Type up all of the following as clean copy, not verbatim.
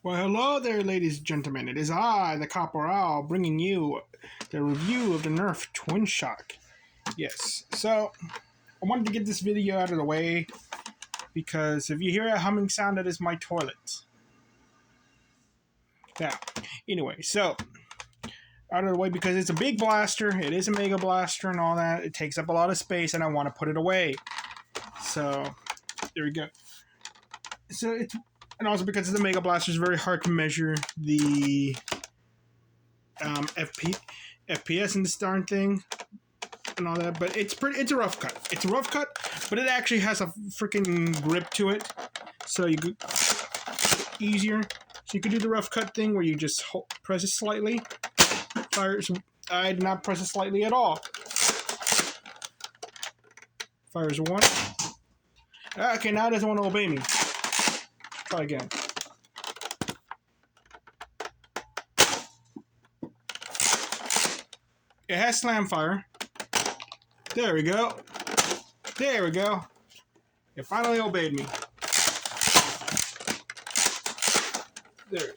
Well, hello there, ladies and gentlemen. It is I, the Corporal, bringing you the review of the Nerf Twinshock. Yes, so I wanted to get this video out of the way because if you hear a humming sound, that is my toilet. Now, anyway, so out of the way because it's a big blaster. It is a mega blaster and all that. It takes up a lot of space, and I want to put it away. So there we go. So it's. And also because the Mega Blaster is very hard to measure the FPS in this darn thing and all that. But it's a rough cut. It's a rough cut, but it actually has a freaking grip to it. So you could easier. So you could do the rough cut thing where you just press it slightly. Fires. I did not press it slightly at all. Fires one. Okay, now it doesn't want to obey me. Try again. It has slam fire. There we go. There we go. It finally obeyed me. There.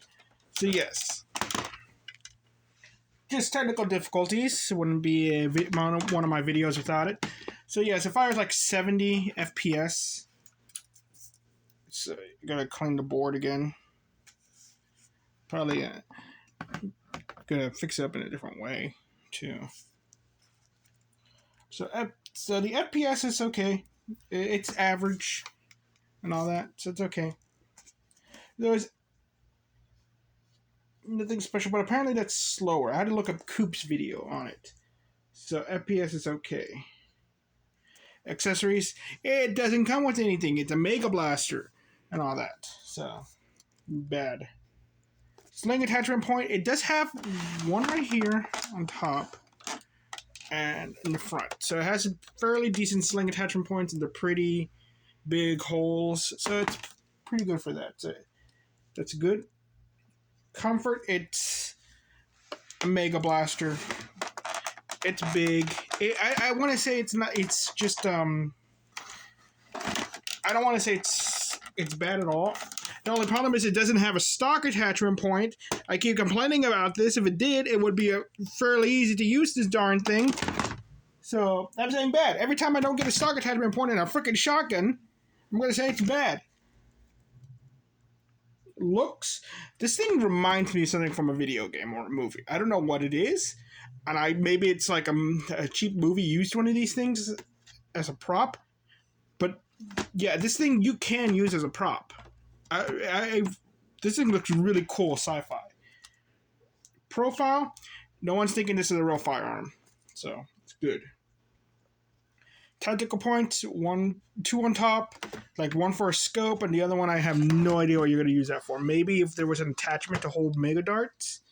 So yes. Just technical difficulties. It wouldn't be one of my videos without it. So yes, it fires like 70 FPS. So you gotta clean the board again. Probably gonna fix it up in a different way too. So the FPS is okay. It's average and all that, so it's okay. There's nothing special, but apparently that's slower. I had to look up Coop's video on it. So FPS is okay. Accessories, it doesn't come with anything. It's a Mega Blaster. And all that, so bad. Sling attachment point. It does have one right here on top and in the front, so it has a fairly decent sling attachment points, and they're pretty big holes, so it's pretty good for that. So that's good. Comfort. It's a Mega Blaster. It's big. I want to say it's not. It's just I don't want to say it's bad at all. The only problem is it doesn't have a stock attachment point. I keep complaining about this. If it did, it would be fairly easy to use this darn thing. So I'm saying bad. Every time I don't get a stock attachment point in a freaking shotgun, I'm going to say it's bad. Looks. This thing reminds me of something from a video game or a movie. I don't know what it is. And maybe it's like a cheap movie used one of these things as a prop. But yeah, this thing you can use as a prop. This thing looks really cool, sci-fi. Profile, no one's thinking this is a real firearm, so it's good. Tactical points, two on top, like one for a scope, and the other one I have no idea what you're going to use that for. Maybe if there was an attachment to hold mega darts,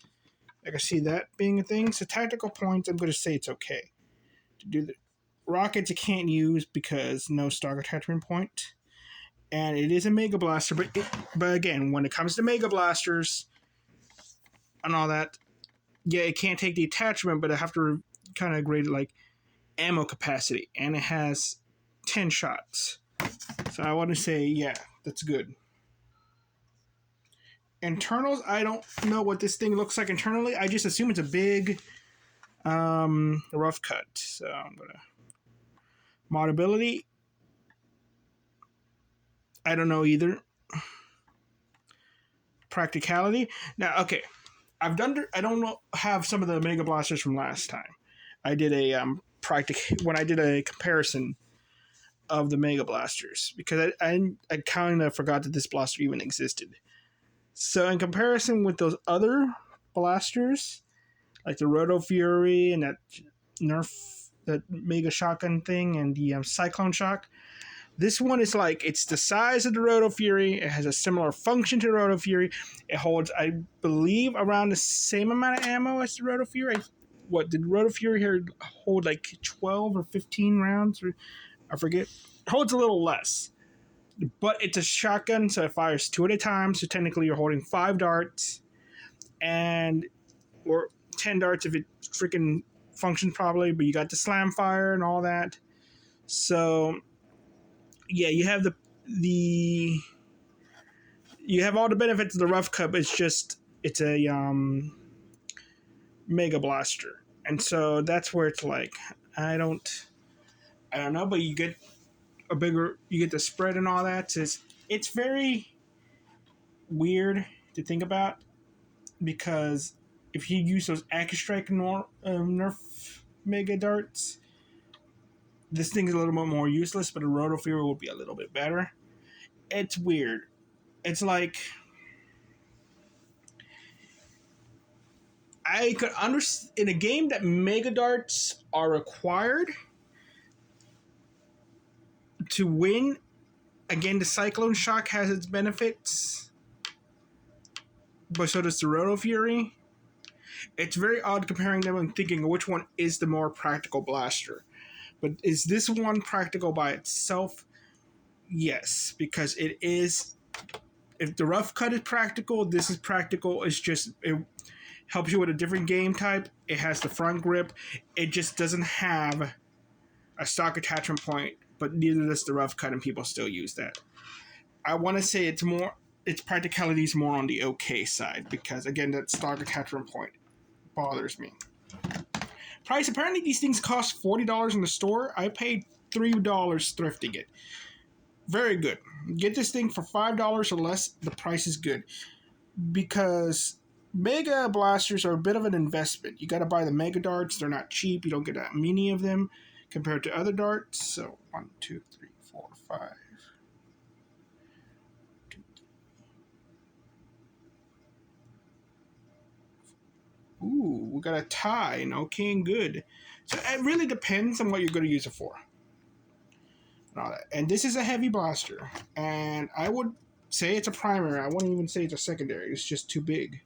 I can see that being a thing. So tactical points, I'm going to say it's okay to do the rockets. You can't use because no stock attachment point, and it is a Mega Blaster. But again, when it comes to Mega Blasters and all that, yeah, it can't take the attachment, but I have to kind of grade it like ammo capacity, and it has 10 shots. So I want to say, yeah, that's good. Internals, I don't know what this thing looks like internally. I just assume it's a big rough cut. So I'm gonna modability. I don't know either. Practicality. Now, okay, I don't have some of the Mega Blasters from last time. I did a when I did a comparison of the Mega Blasters because I kind of forgot that this blaster even existed. So in comparison with those other blasters, like the Rotofurry and that Nerf, that Mega Shotgun thing, and the Cyclone Shock, this one is like, it's the size of the Rotofurry. It has a similar function to the Rotofurry. It holds, I believe, around the same amount of ammo as the Rotofurry. What did Rotofurry here hold, like 12 or 15 rounds? Or, I forget. It holds a little less. But it's a shotgun, so it fires 2 at a time. So technically you're holding 5 darts. Or 10 darts if it freaking functions properly. But you got the slam fire and all that. So yeah, you have the you have all the benefits of the Roughcut, but it's a Mega Blaster, and so that's where it's like I don't know, but you get the spread and all that. So it's very weird to think about because if you use those Accu-Strike Nerf Mega Darts, this thing is a little bit more useless, but a Rotofurry will be a little bit better. It's weird. It's like I could understand in a game that Mega Darts are required to win. Again, the Cyclone Shock has its benefits, but so does the Rotofurry. It's very odd comparing them and thinking which one is the more practical blaster. But is this one practical by itself? Yes, because it is. If the Roughcut is practical, this is practical. It's just it helps you with a different game type. It has the front grip. It just doesn't have a stock attachment point, but neither does the Roughcut, and people still use that. I want to say its practicality is more on the okay side because again, that stock attachment point bothers me. Price, apparently these things cost $40 in the store. I paid $3 thrifting it. Very good. Get this thing for $5 or less. The price is good because Mega Blasters are a bit of an investment. You got to buy the Mega Darts. They're not cheap. You don't get that many of them compared to other darts. So 1, 2, 3, 4, 5. Ooh, we got a tie. No king, good. So it really depends on what you're going to use it for. And all that. And this is a heavy blaster. And I would say it's a primary. I wouldn't even say it's a secondary. It's just too big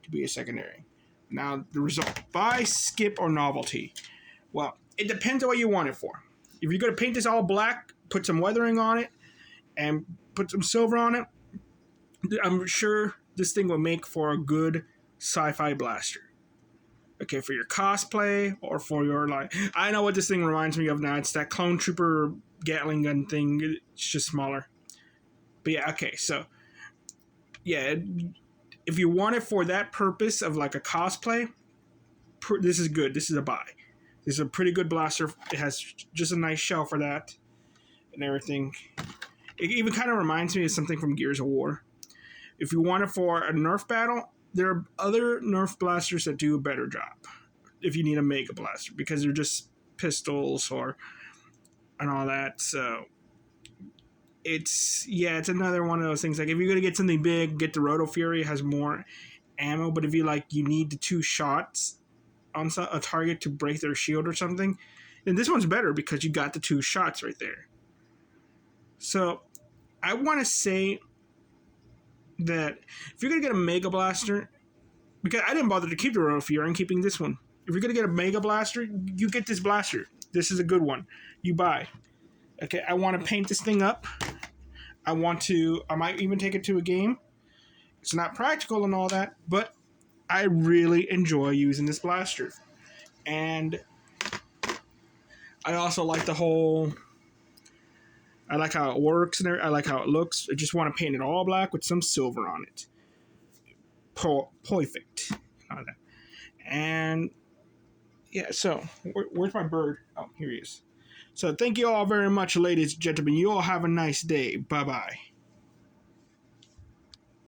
to be a secondary. Now, the result. Buy, skip, or novelty. Well, it depends on what you want it for. If you're going to paint this all black, put some weathering on it, and put some silver on it, I'm sure this thing will make for a good sci-fi blaster. Okay, for your cosplay or for your I know what this thing reminds me of now. It's that Clone Trooper Gatling gun thing. It's just smaller. But yeah, okay, so yeah, if you want it for that purpose of like a cosplay, this is good. This is a buy. This is a pretty good blaster. It has just a nice shell for that and everything. It even kind of reminds me of something from Gears of War. If you want it for a Nerf battle, there are other Nerf blasters that do a better job if you need a Mega Blaster because they're just pistols and all that. So it's another one of those things. Like if you're going to get something big, get the Rotofurry. It has more ammo, but if you need the 2 shots on a target to break their shield or something, then this one's better because you got the 2 shots right there. So I want to say that if you're going to get a Mega Blaster, because I didn't bother to keep the Rotofurry, I'm keeping this one. If you're going to get a Mega Blaster, you get this blaster. This is a good one. You buy. Okay, I want to paint this thing up. I might even take it to a game. It's not practical and all that, but I really enjoy using this blaster. And I also like I like how it works and I like how it looks. I just want to paint it all black with some silver on it. Perfect. And yeah, so where's my bird? Oh, here he is. So thank you all very much, ladies and gentlemen. You all have a nice day. Bye-bye.